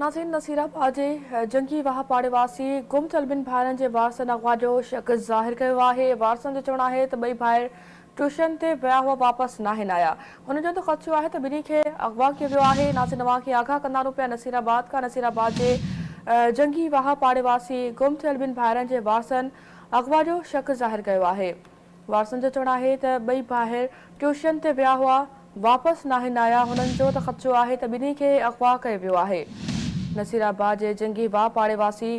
नाज़रीन, नसीराबाद जे जंगी वाह पाड़ेवासी गुम थियल ॿिनि भाइरनि जे वारसनि अगवा जो शक ज़ाहिर कयो आहे। वारसनि जो चवणु आहे त ॿई भाइर ट्यूशन ते विया हुआ, वापसि नाहिनि आया। हुननि जो त ख़दशो आहे त ॿिन्ही खे अगवा कयो वियो आहे। नाज़रीन, तव्हांखे आगाह कंदा रहूं पिया नसीराबाद जे जंगी वाह पाड़ेवासी गुम थियल ॿिनि भाइरनि जे वारसनि अगवा जो शक ज़ाहिर कयो आहे। वारसनि जो चवणु आहे त ॿई भाइर ट्यूशन ते विया हुआ, वापसि नाहिनि आया। हुननि जो त ख़दशो आहे त ॿिन्ही खे अगवा कयो वियो आहे। नसीराबाद जे जंगी वाह पाड़ेवासी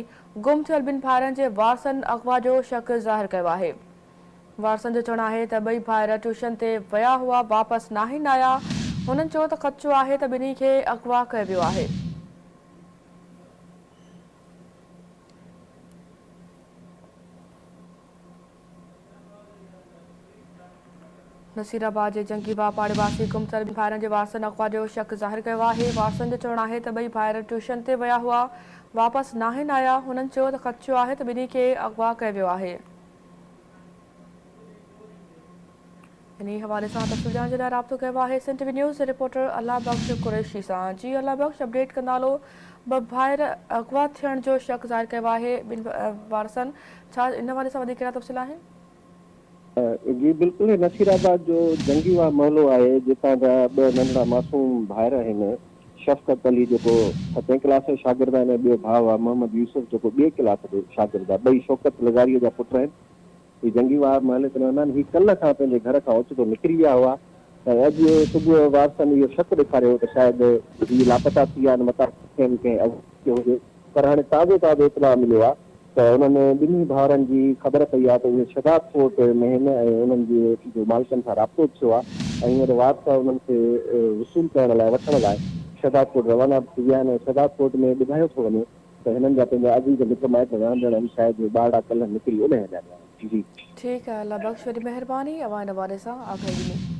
गुम थियल ॿिनि भाइरनि जे वारसनि अगवा जो शक ज़ाहिर कयो आहे। वारसनि जो चवणु आहे त ॿई भाइर ट्यूशन ते विया हुआ, वापसि नाहिनि आया। हुननि जो त ख़दशो आहे त ॿिन्ही खे अगवा कयो वियो आहे। नसीराबाद जे जंगी वाह पाड़ेवासी गुम थियल ॿिनि भाइरनि जे वारसनि अगवा जो शक ज़ाहिर कयो आहे। वारसनि जो चवणु आहे त ॿई भाइर ट्यूशन ते विया हुआ, वापसि नाहिनि आया। हुननि जो त ख़दशो आहे त ॿिन्ही खे अगवा कयो वियो आहे। इन हवाले सां तफ़सील ॼाणण जे लाइ राब्तो कयो आहे सिंध टीवी न्यूज़ जे रिपोर्टर अल्लाह बख्श कुरैशी सां। जी अल्लाह बख्श, अपडेट कंदा हलो। ॿ भाइर अगवा थियण जो शक ज़ाहिर कयो आहे ॿिनि वारसनि, छा इन हवाले सां वधीक कहिड़ा तफ़सील आहिनि? जी बिल्कुल, नसीराबाद जो जंगी वाह मोहल्लो आहे, जितां जा ॿ नंढड़ा मासूम भाइर आहिनि। शफ़क़त अली जेको 7वीं क्लास जो शागिर्द आहे, ॿियो भाउ आहे मोहम्मद यूसुफ जेको 2 क्लास जो शागिर्द आहे। ॿई शौकत लज़ारीअ जा पुट आहिनि। ही जंगी वाह मोहल्ले ते रहंदा आहिनि। ही कल्ह खां पंहिंजे घर खां ओचितो निकिरी विया हुआ ऐं अॼु सुबुह वारसनि इहो शक ॾेखारियो त शायदि हीअ लापता थी विया आहिनि, मथां कंहिं अॻु हुजे। पर हाणे ताज़ो इतला मिलियो आहे त उन्हनि ॿिन्ही भाउरनि जी ख़बर पई आहे त उहे शदाब कोट में आहिनि ऐं उन्हनि जे मालिकनि सां राब्तो थियो आहे ऐं हींअर वारस उन्हनि खे वसूल करण लाइ वठण लाइ शदाब कोट रवाना थी विया आहिनि। शदाब कोट में ॿुधायो थो वञे त हिननि जा पंहिंजा अजीज मिट माइट रहंदड़ आहिनि। शायदि ॿारड़ा कल्ह निकिरी ओॾे हलिया विया। जी ठीकु आहे, अल्लाह बख्श, वॾी महिरबानी अवां हिन हवाले सां आगाही ॾिनी।